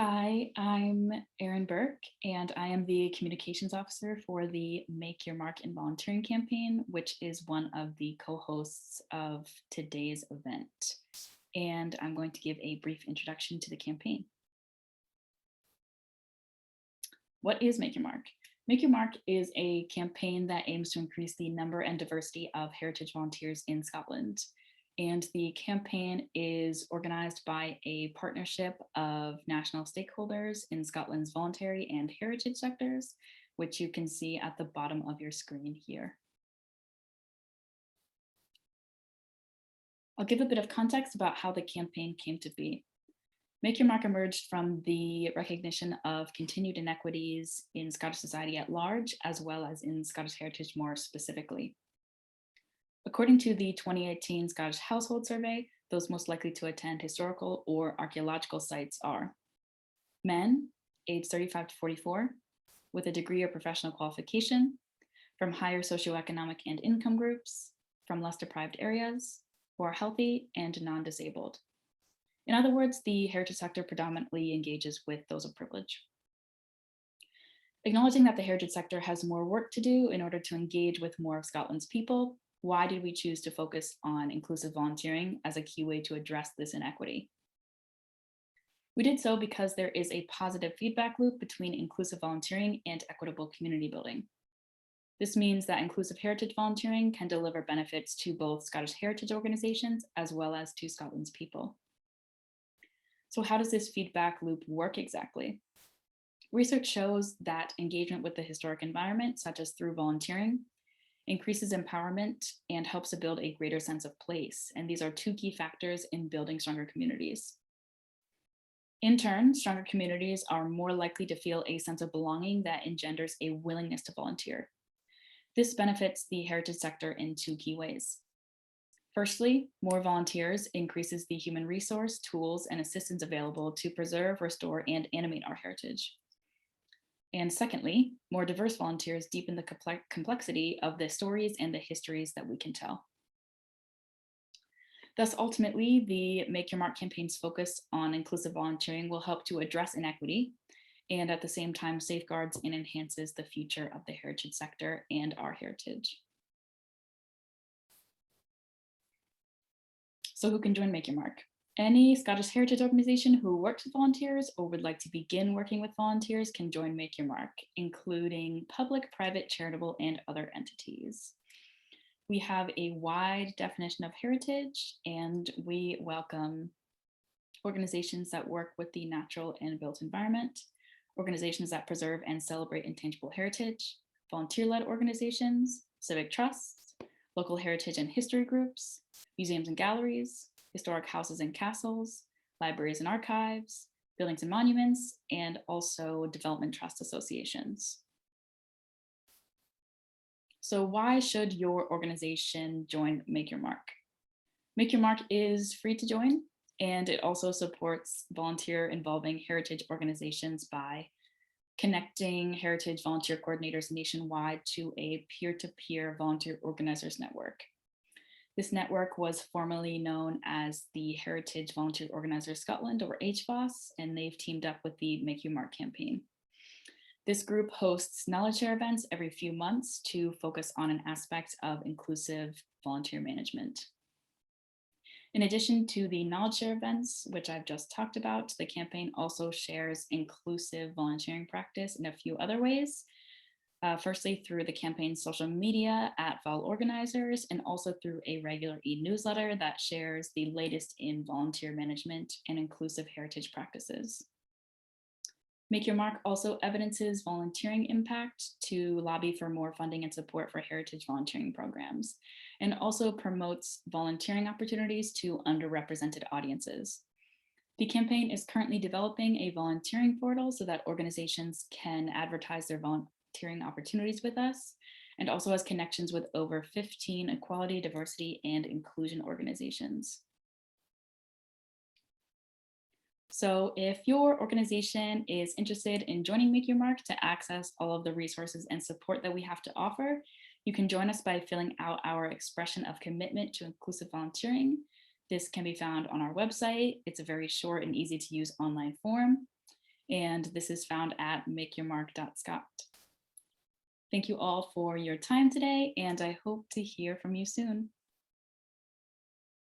Hi, I'm Erin Burke, and I am the Communications Officer for the Make Your Mark in Volunteering campaign, which is one of the co-hosts of today's event. And I'm going to give a brief introduction to the campaign. What is Make Your Mark? Make Your Mark is a campaign that aims to increase the number and diversity of heritage volunteers in Scotland. And the campaign is organized by a partnership of national stakeholders in Scotland's voluntary and heritage sectors, which you can see at the bottom of your screen here. I'll give a bit of context about how the campaign came to be. Make Your Mark emerged from the recognition of continued inequities in Scottish society at large, as well as in Scottish heritage more specifically. According to the 2018 Scottish Household Survey, those most likely to attend historical or archaeological sites are men, aged 35 to 44, with a degree or professional qualification, from higher socioeconomic and income groups, from less deprived areas, who are healthy and non-disabled. In other words, the heritage sector predominantly engages with those of privilege. Acknowledging that the heritage sector has more work to do in order to engage with more of Scotland's people, why did we choose to focus on inclusive volunteering as a key way to address this inequity? We did so because there is a positive feedback loop between inclusive volunteering and equitable community building. This means that inclusive heritage volunteering can deliver benefits to both Scottish heritage organizations as well as to Scotland's people. So how does this feedback loop work exactly? Research shows that engagement with the historic environment, such as through volunteering, increases empowerment and helps to build a greater sense of place. And these are two key factors in building stronger communities. In turn, stronger communities are more likely to feel a sense of belonging that engenders a willingness to volunteer. This benefits the heritage sector in two key ways. Firstly, more volunteers increases the human resource, tools, and assistance available to preserve, restore, and animate our heritage. And secondly, more diverse volunteers deepen the complexity of the stories and the histories that we can tell. Thus, ultimately, the Make Your Mark campaign's focus on inclusive volunteering will help to address inequity and at the same time safeguards and enhances the future of the heritage sector and our heritage. So who can join Make Your Mark? Any Scottish heritage organization who works with volunteers or would like to begin working with volunteers can join Make Your Mark, including public, private, charitable, and other entities. We have a wide definition of heritage, and we welcome organizations that work with the natural and built environment, organizations that preserve and celebrate intangible heritage, volunteer-led organizations, civic trusts, local heritage and history groups, museums and galleries, historic houses and castles, libraries and archives, buildings and monuments, and also development trust associations. So why should your organization join Make Your Mark? Make Your Mark is free to join, and it also supports volunteer involving heritage organizations by connecting heritage volunteer coordinators nationwide to a peer-to-peer volunteer organizers network. This network was formerly known as the Heritage Volunteer Organizers Scotland, or HVOS, and they've teamed up with the Make Your Mark campaign. This group hosts knowledge share events every few months to focus on an aspect of inclusive volunteer management. In addition to the knowledge share events, which I've just talked about, the campaign also shares inclusive volunteering practice in a few other ways. Firstly, through the campaign's social media at Vol Organizers, and also through a regular e-newsletter that shares the latest in volunteer management and inclusive heritage practices. Make Your Mark also evidences volunteering impact to lobby for more funding and support for heritage volunteering programs, and also promotes volunteering opportunities to underrepresented audiences. The campaign is currently developing a volunteering portal so that organizations can advertise their volunteering opportunities with us, and also has connections with over 15 equality, diversity, and inclusion organizations. So if your organization is interested in joining Make Your Mark to access all of the resources and support that we have to offer, you can join us by filling out our expression of commitment to inclusive volunteering. This can be found on our website. It's a very short and easy to use online form. and this is found at makeyourmark.scott. Thank you all for your time today, and I hope to hear from you soon.